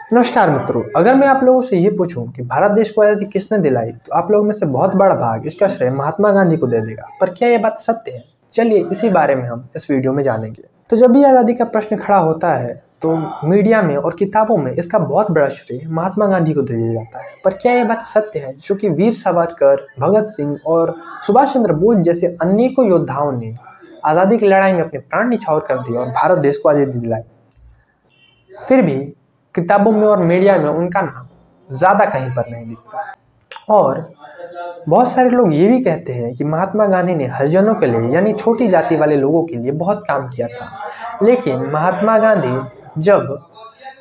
नमस्कार मित्रों, अगर मैं आप लोगों से ये पूछूं कि भारत देश को आज़ादी किसने दिलाई, तो आप लोगों में से बहुत बड़ा भाग इसका श्रेय महात्मा गांधी को दे देगा। पर क्या ये बात सत्य है? चलिए इसी बारे में हम इस वीडियो में जानेंगे। तो जब भी आज़ादी का प्रश्न खड़ा होता है तो मीडिया में और किताबों में इसका बहुत बड़ा श्रेय महात्मा गांधी को दे दिया जाता है। पर क्या ये बात सत्य है? चूंकि वीर सावरकर, भगत सिंह और सुभाष चंद्र बोस जैसे अनेकों योद्धाओं ने आज़ादी की लड़ाई में अपने प्राण न्यौछावर कर दिए और भारत देश को आज़ादी दिलाई, फिर भी किताबों में और मीडिया में उनका नाम ज़्यादा कहीं पर नहीं दिखता है। और बहुत सारे लोग ये भी कहते हैं कि महात्मा गांधी ने हरिजनों के लिए यानी छोटी जाति वाले लोगों के लिए बहुत काम किया था। लेकिन महात्मा गांधी जब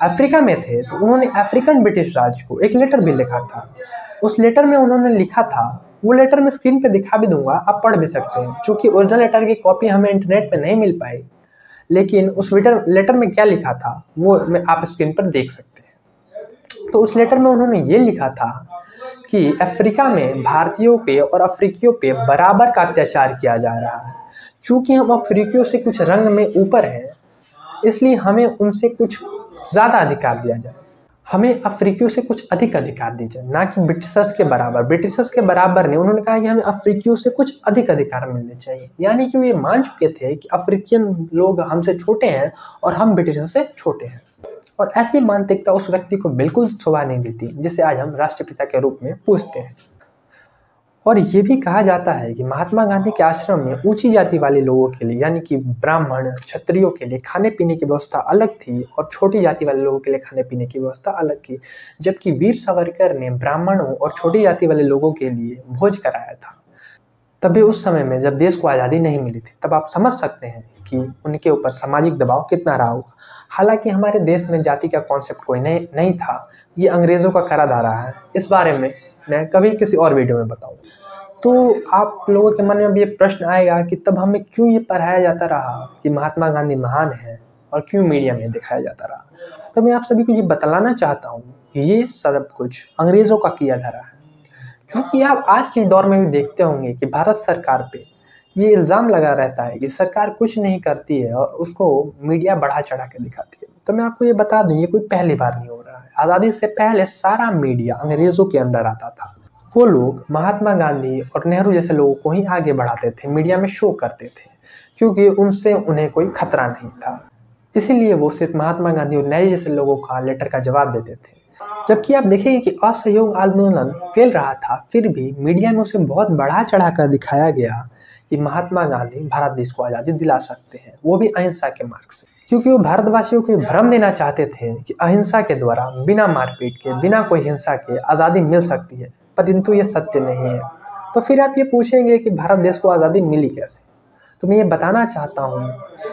अफ्रीका में थे तो उन्होंने अफ्रीकन ब्रिटिश राज को एक लेटर भी लिखा था। उस लेटर में उन्होंने लिखा था, वो लेटर मैं स्क्रीन पे दिखा भी दूंगा, आप पढ़ भी सकते हैं। चूँकि ओरिजिनल लेटर की कॉपी हमें इंटरनेट पे नहीं मिल पाई, लेकिन उस लेटर में क्या लिखा था वो आप स्क्रीन पर देख सकते हैं। तो उस लेटर में उन्होंने ये लिखा था कि अफ्रीका में भारतीयों पे और अफ्रीकियों पे बराबर का अत्याचार किया जा रहा है। चूंकि हम अफ्रीकियों से कुछ रंग में ऊपर हैं, इसलिए हमें उनसे कुछ ज़्यादा अधिकार दिया जाए, हमें अफ्रीकियों से कुछ अधिक अधिकार दी जाए, ना कि ब्रिटिशर्स के बराबर। ब्रिटिशर्स के बराबर नहीं, उन्होंने कहा कि हमें अफ्रीकियों से कुछ अधिक अधिकार मिलने चाहिए। यानी कि वो ये मान चुके थे कि अफ्रीकन लोग हमसे छोटे हैं और हम ब्रिटिशर्स से छोटे हैं। और ऐसी मानसिकता उस व्यक्ति को बिल्कुल शोभा नहीं देती जिसे आज हम राष्ट्रपिता के रूप में पूजते हैं। और ये भी कहा जाता है कि महात्मा गांधी के आश्रम में ऊंची जाति वाले लोगों के लिए यानी कि ब्राह्मण, क्षत्रियों के लिए खाने पीने की व्यवस्था अलग थी और छोटी जाति वाले लोगों के लिए खाने पीने की व्यवस्था अलग थी। जबकि वीर सावरकर ने ब्राह्मणों और छोटी जाति वाले लोगों के लिए भोज कराया था। तभी उस समय में जब देश को आज़ादी नहीं मिली थी, तब आप समझ सकते हैं कि उनके ऊपर सामाजिक दबाव कितना रहा होगा। हालांकि हमारे देश में जाति का कॉन्सेप्ट कोई नहीं था, ये अंग्रेज़ों का करा धारा है। इस बारे में मैं कभी किसी और वीडियो में बताऊंगा। तो आप लोगों के मन में भी ये प्रश्न आएगा कि तब हमें क्यों ये पढ़ाया जाता रहा कि महात्मा गांधी महान है और क्यों मीडिया में दिखाया जाता रहा। तो मैं आप सभी को ये बतलाना चाहता हूँ कि ये सब कुछ अंग्रेज़ों का किया धरा है। क्योंकि आप आज के दौर में भी देखते होंगे कि भारत सरकार पे ये इल्ज़ाम लगा रहता है कि सरकार कुछ नहीं करती है और उसको मीडिया बढ़ा चढ़ा के दिखाती है। तो मैं आपको ये बता दूं, ये कोई पहली बार नहीं हो रहा है। आज़ादी से पहले सारा मीडिया अंग्रेज़ों के अंडर आता था। वो लोग महात्मा गांधी और नेहरू जैसे लोगों को ही आगे बढ़ाते थे, मीडिया में शो करते थे, क्योंकि उनसे उन्हें कोई खतरा नहीं था। इसीलिए वो सिर्फ महात्मा गांधी और नेहरू जैसे लोगों का लेटर का जवाब देते थे। जबकि आप देखेंगे कि असहयोग आंदोलन फैल रहा था, फिर भी मीडिया में उसे बहुत बढ़ा चढ़ा कर दिखाया गया कि महात्मा गांधी भारत देश को आज़ादी दिला सकते हैं, वो भी अहिंसा के मार्ग से। क्योंकि वो भारतवासियों को भ्रम देना चाहते थे कि अहिंसा के द्वारा बिना मारपीट के, बिना कोई हिंसा के आज़ादी मिल सकती है, परंतु ये सत्य नहीं है। तो फिर आप ये पूछेंगे कि भारत देश को आज़ादी मिली कैसे? तो मैं ये बताना चाहता हूँ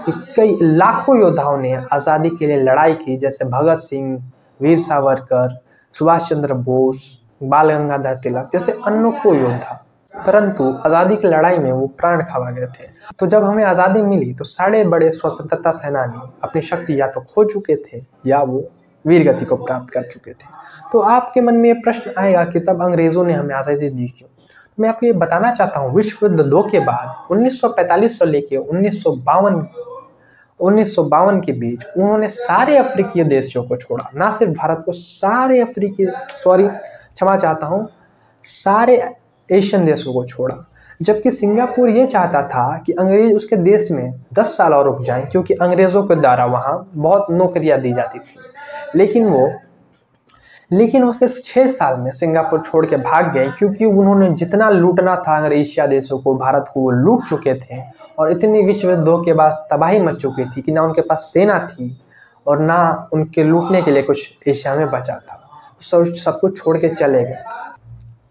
कि कई लाखों योद्धाओं ने आज़ादी के लिए लड़ाई की, जैसे भगत सिंह, वीर सावरकर, सुभाष चंद्र बोस, बाल गंगाधर तिलक जैसे अनेकों योद्धा, परंतु आज़ादी की लड़ाई में वो प्राण खवा गए थे। तो जब हमें आज़ादी मिली तो सारे बड़े स्वतंत्रता सेनानी अपनी शक्ति या तो खो चुके थे या वो वीरगति को प्राप्त कर चुके थे। तो आपके मन में ये प्रश्न आएगा कि तब अंग्रेज़ों ने हमें आज़ादी दी क्यों? तो मैं आपको ये बताना चाहता हूँ, विश्व युद्ध 2 के बाद 1945 से लेके 1952 के बीच उन्होंने सारे अफ्रीकी देशों को छोड़ा, ना सिर्फ भारत को, सारे एशियन देशों को छोड़ा। जबकि सिंगापुर ये चाहता था कि अंग्रेज उसके देश में 10 साल और रुक जाएं, क्योंकि अंग्रेज़ों के द्वारा वहाँ बहुत नौकरियाँ दी जाती थी। लेकिन वो सिर्फ 6 साल में सिंगापुर छोड़ के भाग गए, क्योंकि उन्होंने जितना लूटना था अंग्रेज एशिया देशों को, भारत को, वो लूट चुके थे। और इतनी विश्व युद्ध 2 के बाद तबाही मच चुकी थी कि ना उनके पास सेना थी और ना उनके लूटने के लिए कुछ एशिया में बचा था। सब कुछ छोड़ के चले गए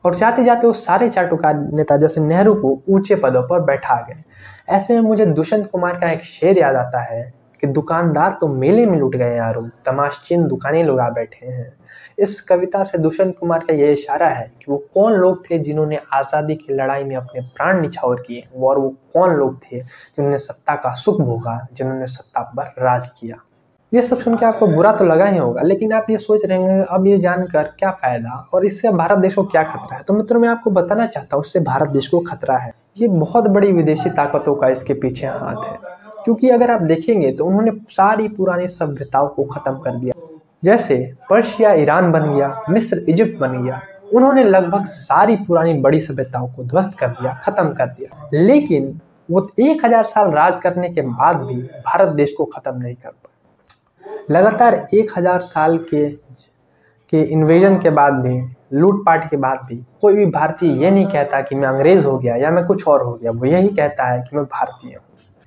और जाते जाते वो सारे चाटुकार नेता जैसे नेहरू को ऊंचे पदों पर बैठा गए। ऐसे में मुझे दुष्यंत कुमार का एक शेर याद आता है कि दुकानदार तो मेले में लुट गए यारों, तमाशचीन दुकानें लगा बैठे हैं। इस कविता से दुष्यंत कुमार का यह इशारा है कि वो कौन लोग थे जिन्होंने आज़ादी की लड़ाई में अपने प्राण निछावर किए, और वो कौन लोग थे जिन्होंने सत्ता का सुख भोगा, जिन्होंने सत्ता पर राज किया। ये सब सुन के आपको बुरा तो लगा ही होगा, लेकिन आप ये सोच रहे होंगे अब ये जानकर क्या फ़ायदा और इससे भारत देश को क्या खतरा है। तो मित्रों, मैं आपको बताना चाहता हूँ उससे भारत देश को खतरा है। ये बहुत बड़ी विदेशी ताकतों का इसके पीछे हाथ है, क्योंकि अगर आप देखेंगे तो उन्होंने सारी पुरानी सभ्यताओं को ख़त्म कर दिया। जैसे पर्शिया ईरान बन गया, मिस्र इजिप्ट बन गया। उन्होंने लगभग सारी पुरानी बड़ी सभ्यताओं को ध्वस्त कर दिया, खत्म कर दिया। लेकिन वो 1000 साल राज करने के बाद भी भारत देश को खत्म नहीं कर पाए। लगातार 1000 साल के इन्वेजन के बाद भी, लूटपाट के बाद भी कोई भी भारतीय ये नहीं कहता कि मैं अंग्रेज हो गया या मैं कुछ और हो गया। वो यही कहता है कि मैं भारतीय हूँ।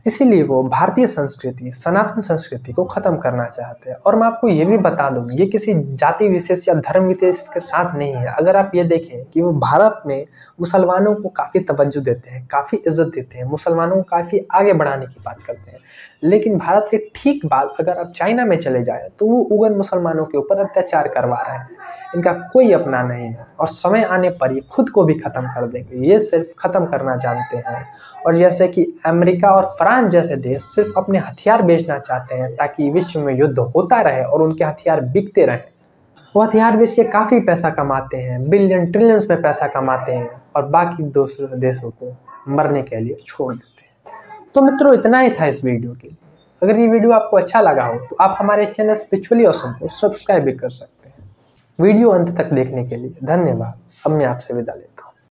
इसीलिए वो भारतीय संस्कृति, सनातन संस्कृति को खत्म करना चाहते हैं। और मैं आपको ये भी बता दूं, ये किसी जाति विशेष या धर्म विशेष के साथ नहीं है। अगर आप ये देखें कि वो भारत में मुसलमानों को काफ़ी तवज्जो देते हैं, काफ़ी इज्जत देते हैं, मुसलमानों को काफ़ी आगे बढ़ाने की बात करते हैं। लेकिन भारत के ठीक बाद अगर आप चाइना में चले जाए तो वो उगन मुसलमानों के ऊपर अत्याचार करवा रहे हैं। इनका कोई अपना नहीं है और समय आने पर ये खुद को भी खत्म कर देंगे। ये सिर्फ खत्म करना जानते हैं। और जैसे कि अमेरिका और फ्रांस जैसे देश सिर्फ अपने हथियार बेचना चाहते हैं ताकि विश्व में युद्ध होता रहे और उनके हथियार बिकते रहें। वो हथियार बेच के काफ़ी पैसा कमाते हैं, बिलियन ट्रिलियंस में पैसा कमाते हैं और बाकी दूसरे देशों को मरने के लिए छोड़ देते हैं। तो मित्रों, इतना ही था इस वीडियो के लिए। अगर ये वीडियो आपको अच्छा लगा हो तो आप हमारे चैनल स्पिरिचुअली ऑसम को सब्सक्राइब भी कर सकते हैं। वीडियो अंत तक देखने के लिए धन्यवाद। अब मैं आपसे विदा लेता हूँ।